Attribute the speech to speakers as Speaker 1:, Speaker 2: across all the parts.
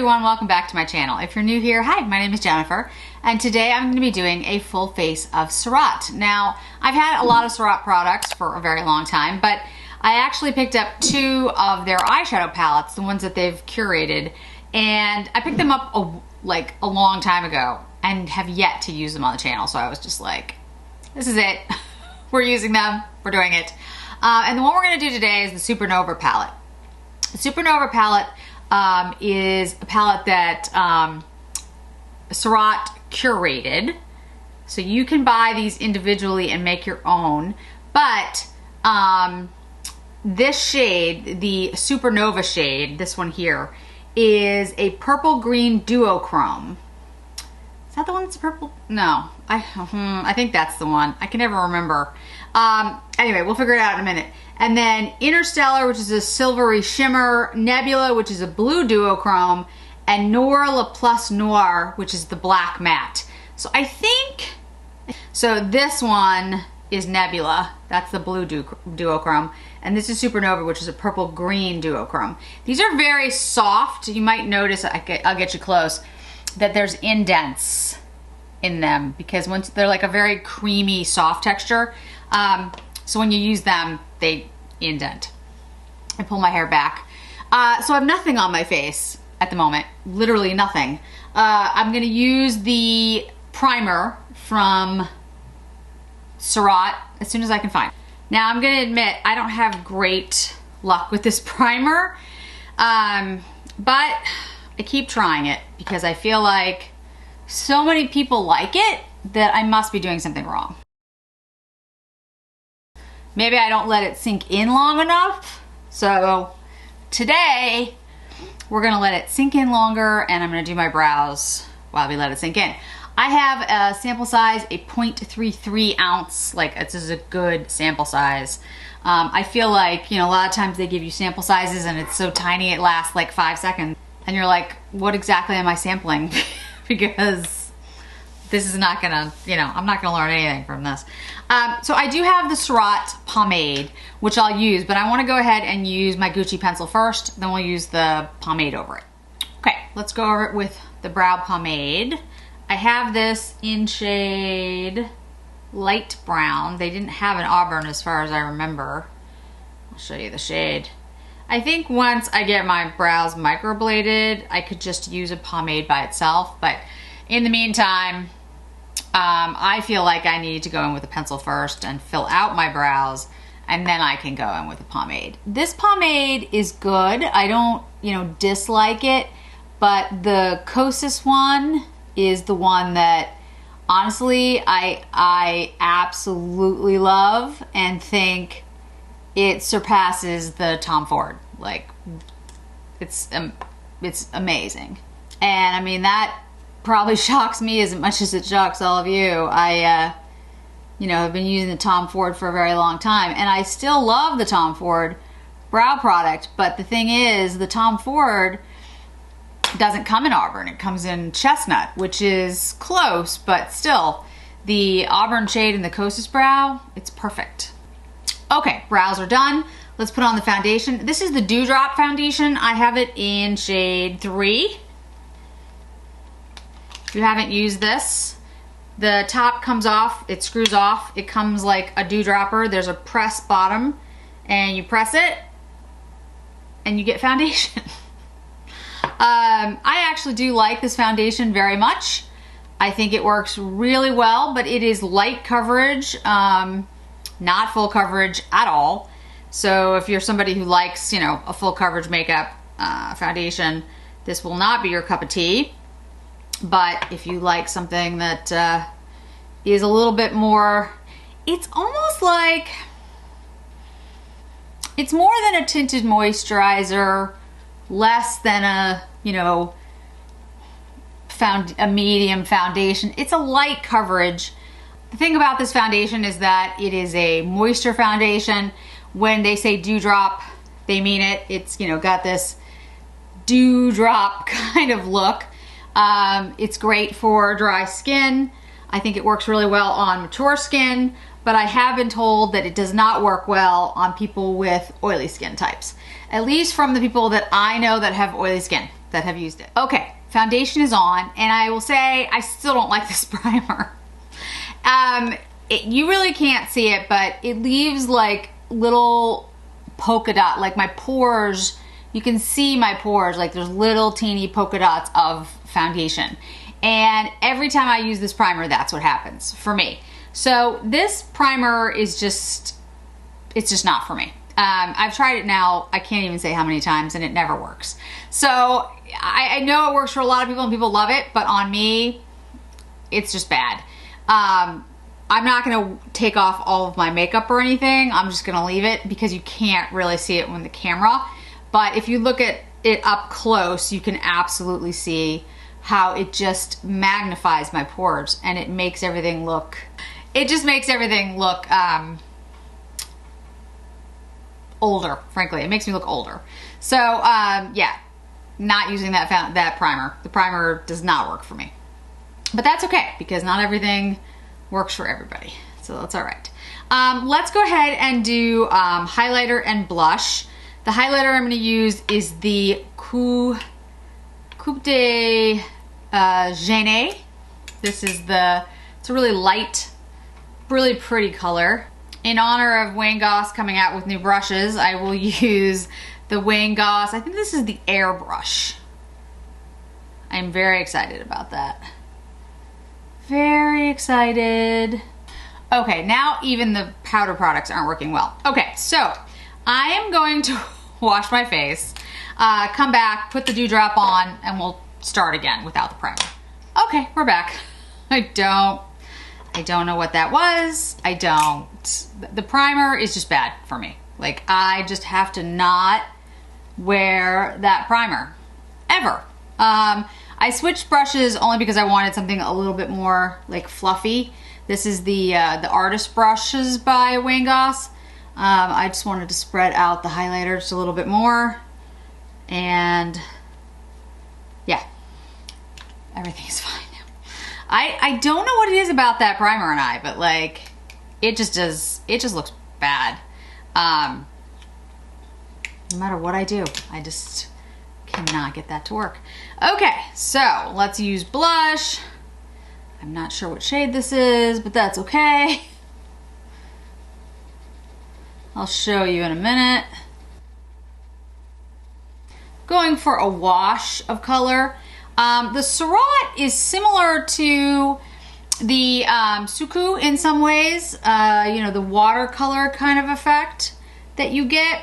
Speaker 1: everyone, welcome back to my channel. If you're new here, hi, my name is Jennifer, and today I'm going to be doing a full face of Surratt. Now, I've had a lot of Surratt products for a very long time, but I actually picked up two of their eyeshadow palettes, the ones that they've curated, and I picked them up a long time ago and have yet to use them on the channel, so I was just like, this is it. We're using them, we're doing it. And the one we're going to do today is the Supernova palette. The Supernova palette is a palette that Surratt curated. So you can buy these individually and make your own. But this shade, the Supernova shade, this one here, is a purple green duochrome. Is that the one that's purple? No, I think that's the one. I can never remember. Anyway, we'll figure it out in a minute. And then Interstellar, which is a silvery shimmer, Nebula, which is a blue duochrome, and Noir Le Plus Noir, which is the black matte. So I think, so this one is Nebula, that's the blue duochrome, and this is Supernova, which is a purple green duochrome. These are very soft. You might notice, I'll get you close, that there's indents in them because once they're like a very creamy, soft texture. So when you use them, they indent. I pull my hair back. So I have nothing on my face at the moment, literally nothing. I'm gonna use the primer from Surratt as soon as I can find. Now I'm gonna admit, I don't have great luck with this primer, but I keep trying it because I feel like so many people like it that I must be doing something wrong. Maybe I don't let it sink in long enough. So today we're gonna let it sink in longer and I'm gonna do my brows while we let it sink in. I have a sample size, a 0.33 ounce, like this is a good sample size. I feel like, you know, a lot of times they give you sample sizes and it's so tiny it lasts like 5 seconds. And you're like, what exactly am I sampling? Because this is not gonna, you know, I'm not gonna learn anything from this. So I do have the Surratt pomade, which I'll use, but I wanna go ahead and use my Gucci pencil first, then we'll use the pomade over it. Okay, let's go over it with the brow pomade. I have this in shade light brown. They didn't have an auburn as far as I remember. I'll show you the shade. I think once I get my brows microbladed, I could just use a pomade by itself, but in the meantime, I feel like I need to go in with a pencil first and fill out my brows, and then I can go in with a pomade. This pomade is good. I don't, you know, dislike it, but the Kosas one is the one that honestly I absolutely love and think it surpasses the Tom Ford. Like, it's amazing. And I mean, that probably shocks me as much as it shocks all of you. I, you know, have been using the Tom Ford for a very long time, and I still love the Tom Ford brow product, but the thing is, the Tom Ford doesn't come in auburn. It comes in chestnut, which is close, but still, the auburn shade in the Kosas brow, it's perfect. Okay, brows are done. Let's put on the foundation. This is the Dewdrop foundation. I have it in shade 3. If you haven't used this, the top comes off, it screws off. It comes like a dewdropper. There's a press bottom and you press it and you get foundation. I actually do like this foundation very much. I think it works really well, but it is light coverage, not full coverage at all. So if you're somebody who likes, you know, a full coverage makeup foundation, this will not be your cup of tea. But if you like something that is a little bit more, it's almost like, it's more than a tinted moisturizer, less than a, you know, a medium foundation. It's a light coverage. The thing about this foundation is that it is a moisture foundation. When they say dewdrop, they mean it. It's, you know, got this dewdrop kind of look. It's great for dry skin. I think it works really well on mature skin, but but I have been told that it does not work well on people with oily skin types. At least from the people that I know that have oily skin that have used it. Okay, foundation is on, and I will say I still don't like this primer. You really can't see it, but it leaves like little polka dot, like my pores, you can see my pores, like there's little teeny polka dots of foundation. And every time I use this primer, that's what happens for me. So this primer is just, it's just not for me. I've tried it now, I can't even say how many times, and it never works. So I know it works for a lot of people and people love it, but on me, it's just bad. I'm not gonna take off all of my makeup or anything. I'm just gonna leave it because you can't really see it with the camera. But if you look at it up close, you can absolutely see how it just magnifies my pores, and it makes everything look, older, frankly. It makes me look older. So yeah, not using that primer. The primer does not work for me. But that's okay, because not everything works for everybody. So that's all right. Let's go ahead and do highlighter and blush. The highlighter I'm going to use is the Coupe de Gêné. This is it's a really light, really pretty color. In honor of Wayne Goss coming out with new brushes, I will use the Wayne Goss, I think this is the Airbrush. I'm very excited about that. Very excited. Okay, now even the powder products aren't working well. Okay, so I am going to wash my face, come back, put the dewdrop on, and we'll start again without the primer. Okay, we're back. I don't know what that was. I don't. The primer is just bad for me. Like, I just have to not wear that primer, ever. I switched brushes only because I wanted something a little bit more like fluffy. This is the Artist Brushes by Wayne Goss. I just wanted to spread out the highlighter just a little bit more. And yeah, everything's fine now. I don't know what it is about that primer and I, but like, it just looks bad. No matter what I do, I just cannot get that to work. Okay, so let's use blush. I'm not sure what shade this is, but that's okay. I'll show you in a minute. Going for a wash of color. The Surratt is similar to the Suku in some ways. You know, the watercolor kind of effect that you get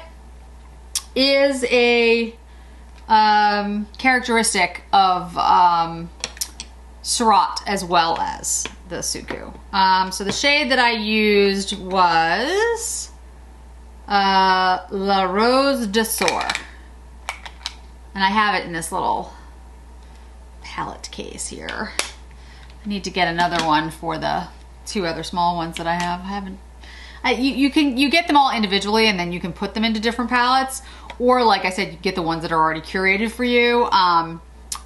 Speaker 1: is a characteristic of Surratt as well as the Suku. So the shade that I used was La Rose de Sor. And I have it in this little palette case here. I need to get another one for the two other small ones that I have. You get them all individually and then you can put them into different palettes, or like I said, you get the ones that are already curated for you.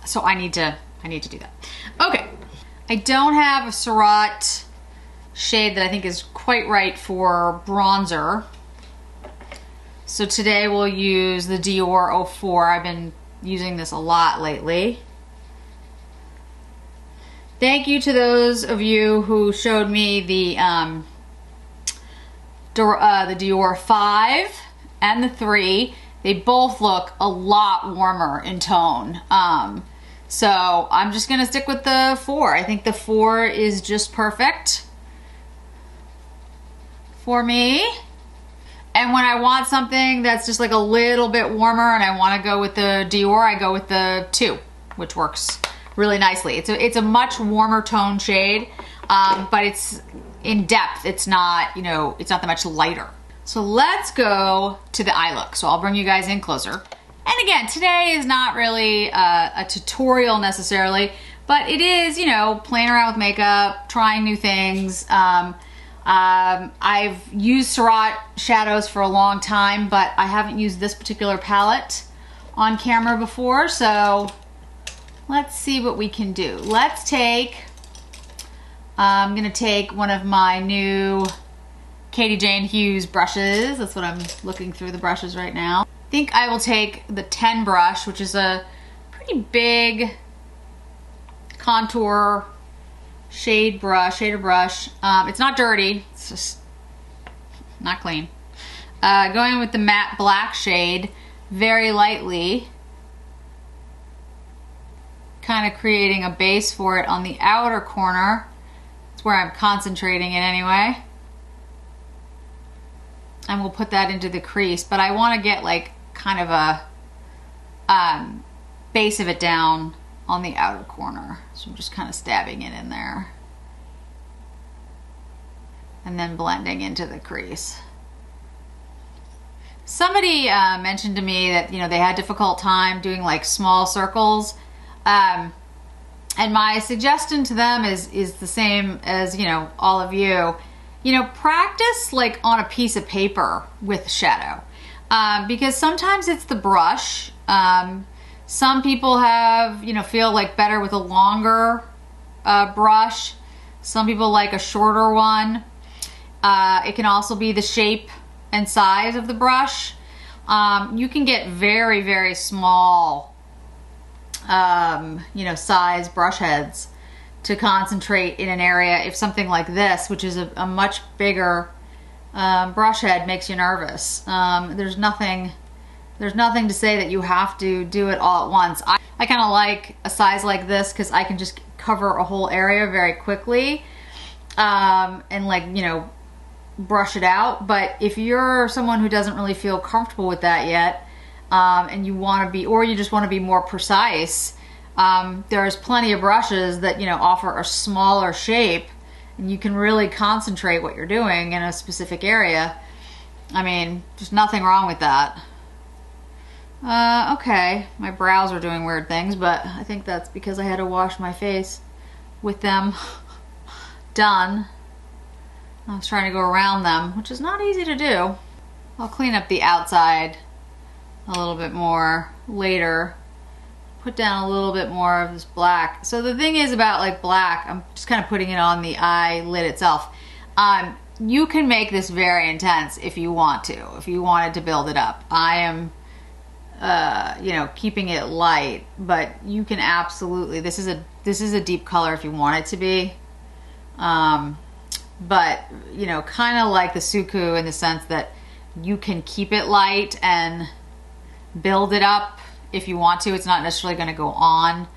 Speaker 1: So I need to do that. Okay, I don't have a Surratt shade that I think is quite right for bronzer. So today we'll use the Dior 04. I've been using this a lot lately. Thank you to those of you who showed me the Dior 5 and the 3. They both look a lot warmer in tone. So I'm just gonna stick with the 4. I think the 4 is just perfect for me. And when I want something that's just like a little bit warmer and I want to go with the Dior, I go with the 2, which works really nicely. It's a much warmer tone shade, but it's in depth. It's not, you know, it's not that much lighter. So let's go to the eye look. So I'll bring you guys in closer. And again, today is not really a tutorial necessarily, but it is, you know, playing around with makeup, trying new things. I've used Surratt shadows for a long time, but I haven't used this particular palette on camera before, so let's see what we can do. Let's take, I'm gonna take one of my new Katie Jane Hughes brushes. That's what I'm looking through the brushes right now. I think I will take the 10 brush, which is a pretty big contour shader brush. It's not dirty, it's just not clean. Going with the matte black shade very lightly, kind of creating a base for it on the outer corner. It's where I'm concentrating it anyway. And we'll put that into the crease, but I want to get like kind of a base of it down on the outer corner. So I'm just kind of stabbing it in there and then blending into the crease. Somebody mentioned to me that, you know, they had a difficult time doing like small circles. And my suggestion to them is the same as, you know, all of you. You know, practice like on a piece of paper with shadow. Because sometimes it's the brush. Some people have, you know, feel like better with a longer brush. Some people like a shorter one. It can also be the shape and size of the brush. You can get very, very small, you know, size brush heads to concentrate in an area if something like this, which is a much bigger brush head, makes you nervous. There's nothing to say that you have to do it all at once. I kind of like a size like this because I can just cover a whole area very quickly and, like, you know, brush it out. But if you're someone who doesn't really feel comfortable with that yet, and you want to be, or you just want to be more precise, there's plenty of brushes that, you know, offer a smaller shape, and you can really concentrate what you're doing in a specific area. I mean, there's nothing wrong with that. Okay, my brows are doing weird things, but I think that's because I had to wash my face with them done. I was trying to go around them, which is not easy to do. I'll clean up the outside a little bit more later. Put down a little bit more of this black. So the thing is about like black, I'm just kind of putting it on the eyelid itself. You can make this very intense if you want to, if you wanted to build it up. I am, you know, keeping it light, but you can absolutely, this is a deep color if you want it to be. But, you know, kind of like the Suku in the sense that you can keep it light and build it up if you want to. It's not necessarily going to go on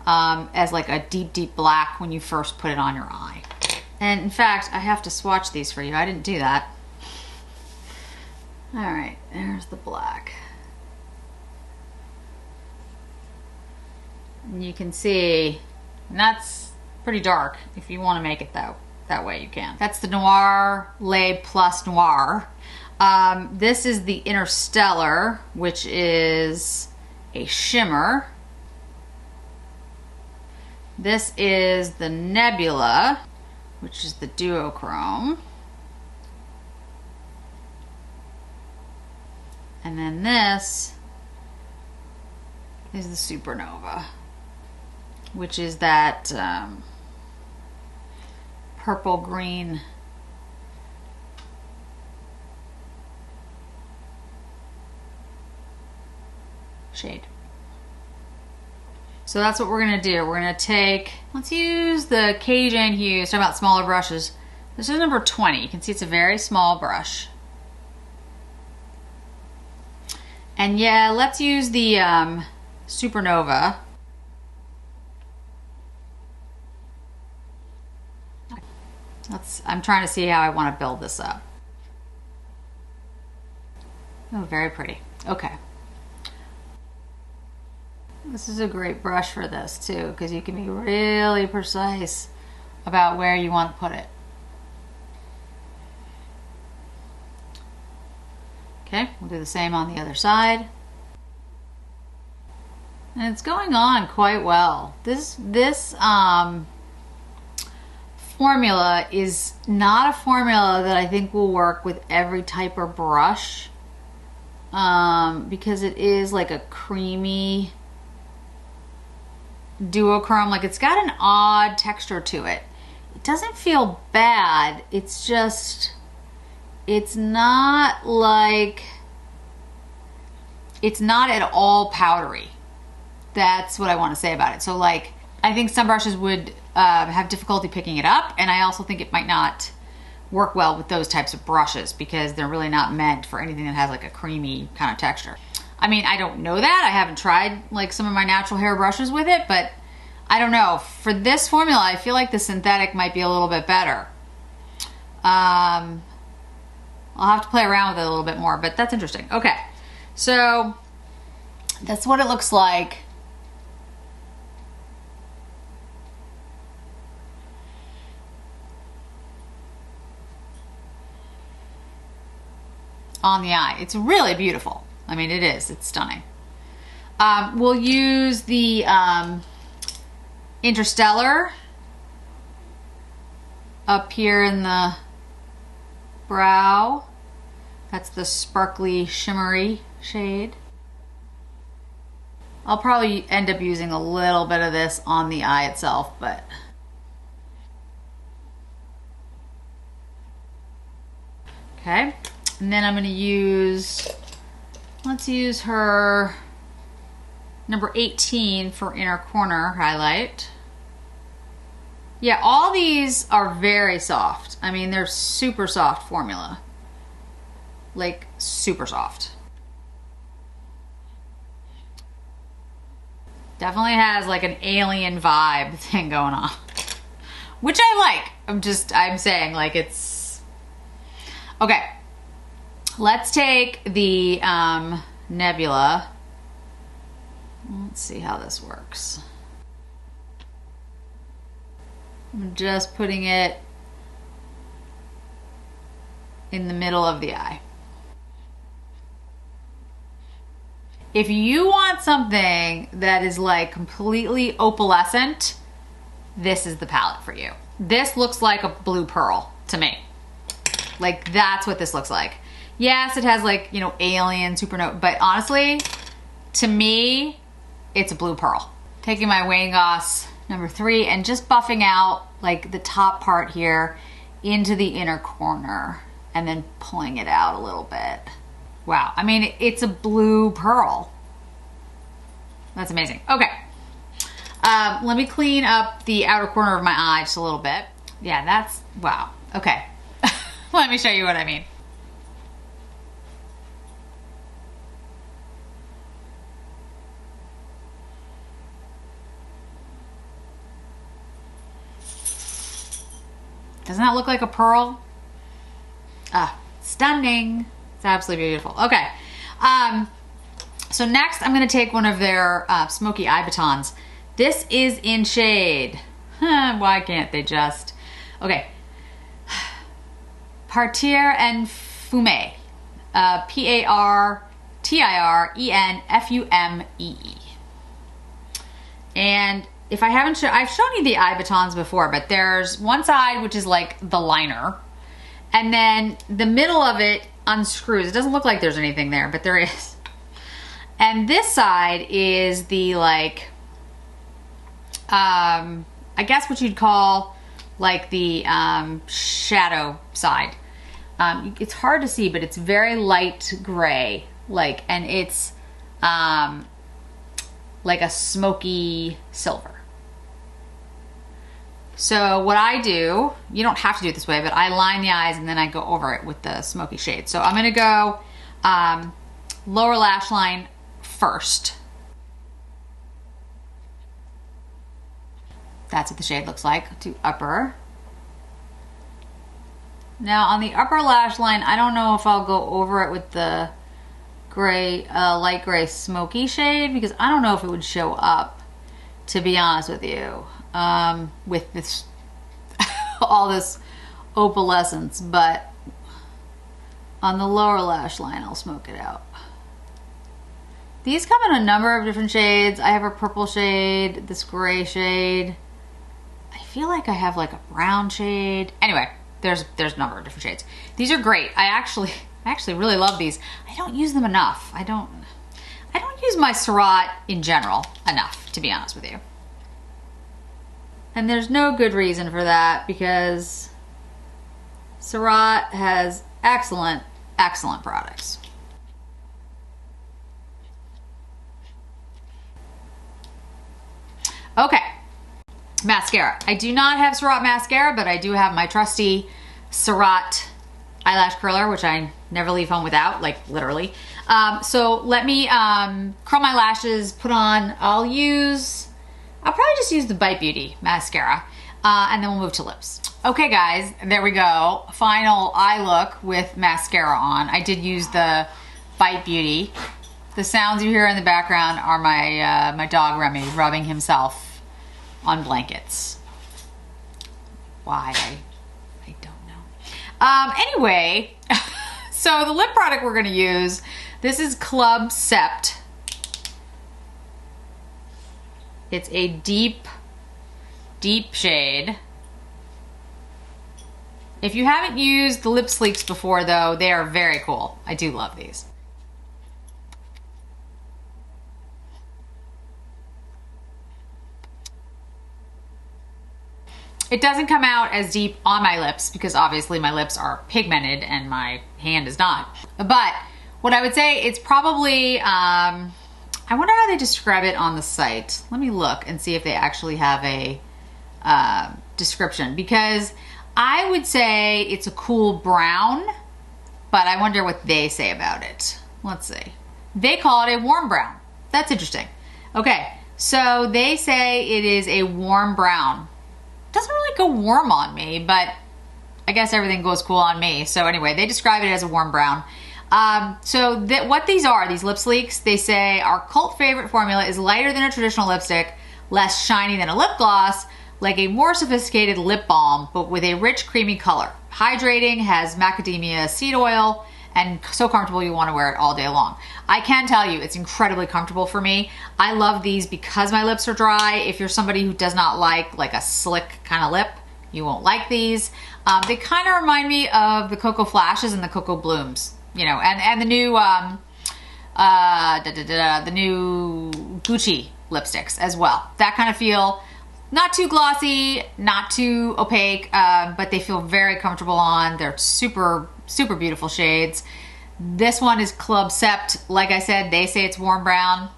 Speaker 1: as like a deep, deep black when you first put it on your eye. And in fact, I have to swatch these for you. I didn't do that. All right, there's the black. And you can see, and that's pretty dark. If you want to make it that way, you can. That's the Noir Lait Plus Noir. This is the Interstellar, which is a shimmer. This is the Nebula, which is the duochrome. And then this is the Supernova, which is that purple green shade. So that's what we're gonna do. We're gonna take, let's use the Katie Jane Hughes, talking about smaller brushes. This is number 20. You can see it's a very small brush. And yeah, let's use the Supernova. I'm trying to see how I want to build this up. Oh, very pretty. Okay. This is a great brush for this too, because you can be really precise about where you want to put it. Okay, we'll do the same on the other side. And it's going on quite well. This formula is not a formula that I think will work with every type of brush, because it is like a creamy duochrome. Like, it's got an odd texture to it. It doesn't feel bad. It's just, it's not like, it's not at all powdery. That's what I want to say about it. So like, I think some brushes would have difficulty picking it up, and I also think it might not work well with those types of brushes because they're really not meant for anything that has like a creamy kind of texture. I mean, I don't know that. I haven't tried like some of my natural hair brushes with it, but I don't know. For this formula, I feel like the synthetic might be a little bit better. I'll have to play around with it a little bit more, but that's interesting. Okay, so that's what it looks like. On the eye. It's really beautiful. I mean, it is. It's stunning. We'll use the Interstellar up here in the brow. That's the sparkly, shimmery shade. I'll probably end up using a little bit of this on the eye itself, but okay. And then I'm going to use, let's use her number 18 for inner corner highlight. Yeah, all these are very soft. I mean, they're super soft formula. Like, super soft. Definitely has like an alien vibe thing going on. Which I like. I'm saying like it's... Okay. Let's take the nebula. Let's see how this works. I'm just putting it in the middle of the eye. If you want something that is like completely opalescent, this is the palette for you. This looks like a blue pearl to me. Like that's what this looks like. Yes, it has like, you know, alien supernova, but honestly, to me, it's a blue pearl. Taking my Wayne Goss number 3 and just buffing out like the top part here into the inner corner and then pulling it out a little bit. Wow, I mean, it's a blue pearl. That's amazing. Okay, let me clean up the outer corner of my eye just a little bit. Yeah, that's, wow, okay. Let me show you what I mean. Doesn't that look like a pearl? Ah, stunning. It's absolutely beautiful. Okay. So next I'm going to take one of their Smoky eye batons. This is in shade. Why can't they just? Okay. Partir and Fume. P-A-R-T-I-R-E-N-F-U-M-E-E. And if I haven't shown, I've shown you the eye batons before, but there's one side which is like the liner, and then the middle of it unscrews. It doesn't look like there's anything there, but there is. And this side is the like, I guess what you'd call like the shadow side. It's hard to see, but it's very light gray, like, and it's like a smoky silver. So what I do, you don't have to do it this way, but I line the eyes and then I go over it with the smoky shade. So I'm gonna go lower lash line first. That's what the shade looks like, to upper. Now on the upper lash line, I don't know if I'll go over it with the gray, light gray smoky shade, because I don't know if it would show up, to be honest with you, with this all this opalescence. But on the lower lash line, I'll smoke it out. These come in a number of different shades. I have a purple shade, this gray shade. I feel like I have like a brown shade. Anyway, there's a number of different shades. These are great. I actually really love these. I don't use them enough. I don't use my Surratt in general enough, to be honest with you. And there's no good reason for that, because Surratt has excellent, excellent products. Okay, mascara. I do not have Surratt mascara, but I do have my trusty Surratt eyelash curler, which I never leave home without, like literally. So let me curl my lashes, put on, I'll probably just use the Bite Beauty mascara, and then we'll move to lips. Okay guys, there we go. Final eye look with mascara on. I did use the Bite Beauty. The sounds you hear in the background are my dog Remi rubbing himself on blankets. Why? I don't know. Anyway, so the lip product we're gonna use, this is Club Sept. It's a deep, deep shade. If you haven't used the lip sleeks before though, they are very cool. I do love these. It doesn't come out as deep on my lips because obviously my lips are pigmented and my hand is not. But what I would say, it's probably, I wonder how they describe it on the site. Let me look and see if they actually have a description, because I would say it's a cool brown, but I wonder what they say about it. Let's see. They call it a warm brown. That's interesting. Okay, so they say it is a warm brown. Doesn't really go warm on me, but I guess everything goes cool on me. So anyway, they describe it as a warm brown. So what these are, these lip sleeks, they say our cult favorite formula is lighter than a traditional lipstick, less shiny than a lip gloss, like a more sophisticated lip balm, but with a rich, creamy color. Hydrating, has macadamia seed oil, and so comfortable you want to wear it all day long. I can tell you, it's incredibly comfortable for me. I love these because my lips are dry. If you're somebody who does not like a slick kind of lip, you won't like these. They kind of remind me of the Cocoa Flashes and the Cocoa Blooms, you know, and the new the new Gucci lipsticks as well. That kind of feel. Not too glossy, not too opaque, but they feel very comfortable on. They're super, super beautiful shades. This one is Club Sept. Like I said, they say it's warm brown.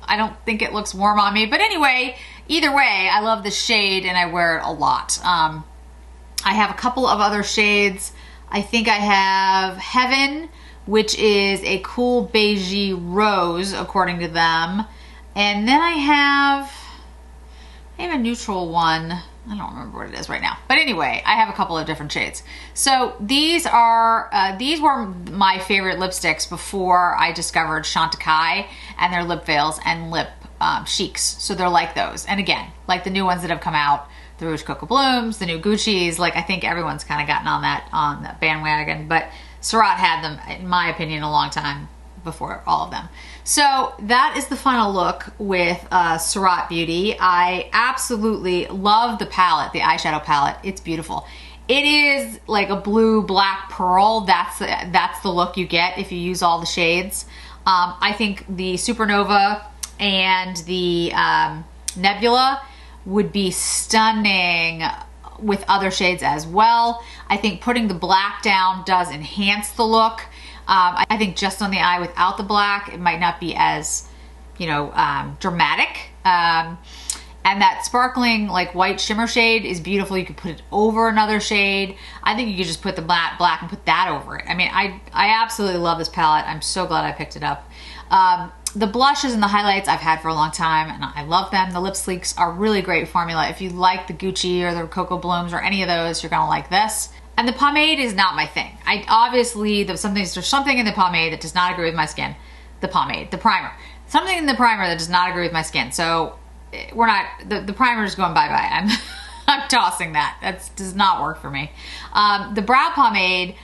Speaker 1: I don't think it looks warm on me, but anyway, either way, I love the shade and I wear it a lot. I have a couple of other shades. I think I have Heaven, which is a cool beigey rose, according to them. And then I have a neutral one. I don't remember what it is right now. But anyway, I have a couple of different shades. So these were my favorite lipsticks before I discovered Chantecaille and their lip veils and lip chics. So they're like those. And again, like the new ones that have come out, the Rouge Cocoa Blooms, the new Gucci's, like I think everyone's kind of gotten on that bandwagon. But Surratt had them, in my opinion, a long time before all of them. So that is the final look with Surratt Beauty. I absolutely love the palette, the eyeshadow palette. It's beautiful. It is like a blue, black, pearl. That's the look you get if you use all the shades. I think the Supernova and the Nebula would be stunning with other shades as well. I think putting the black down does enhance the look. I think just on the eye without the black, it might not be as, you know, dramatic. And that sparkling like white shimmer shade is beautiful. You could put it over another shade. I think you could just put the black and put that over it. I mean, I absolutely love this palette. I'm so glad I picked it up. The blushes and the highlights I've had for a long time and I love them. The lip sleeks are really great formula. If you like the Gucci or the Cocoa Blooms or any of those, you're gonna like this. And the pomade is not my thing. There's something in the pomade that does not agree with my skin. The pomade, the primer. Something in the primer that does not agree with my skin. So the primer is going bye-bye. I'm tossing that. That does not work for me. The brow pomade,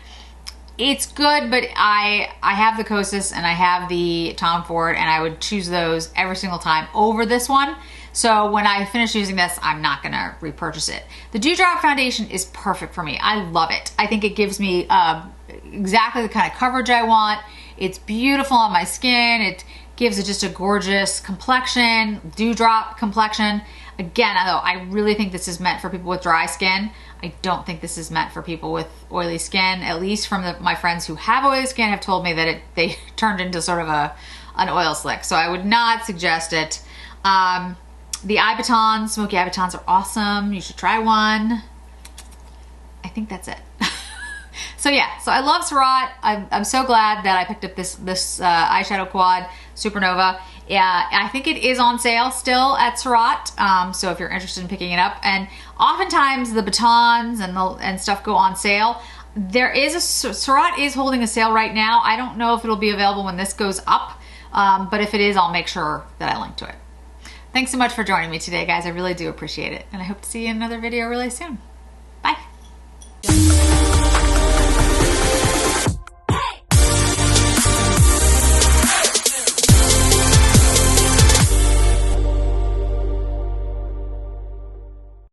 Speaker 1: it's good, but I have the Kosas and I have the Tom Ford and I would choose those every single time over this one. So when I finish using this, I'm not gonna repurchase it. The Dewdrop foundation is perfect for me. I love it. I think it gives me exactly the kind of coverage I want. It's beautiful on my skin. It gives it just a gorgeous complexion, dewdrop complexion. Again, though, I really think this is meant for people with dry skin. I don't think this is meant for people with oily skin. At least from my friends who have oily skin have told me that they turned into sort of an oil slick. So I would not suggest it. The eye batons, Smoky eye batons are awesome. You should try one. I think that's it. So yeah, so I love Surratt. I'm so glad that I picked up this eyeshadow quad Supernova. Yeah, I think it is on sale still at Surratt. So if you're interested in picking it up, and oftentimes the batons and stuff go on sale. Surratt is holding a sale right now. I don't know if it'll be available when this goes up, but if it is, I'll make sure that I link to it. Thanks so much for joining me today, guys. I really do appreciate it, and I hope to see you in another video really soon.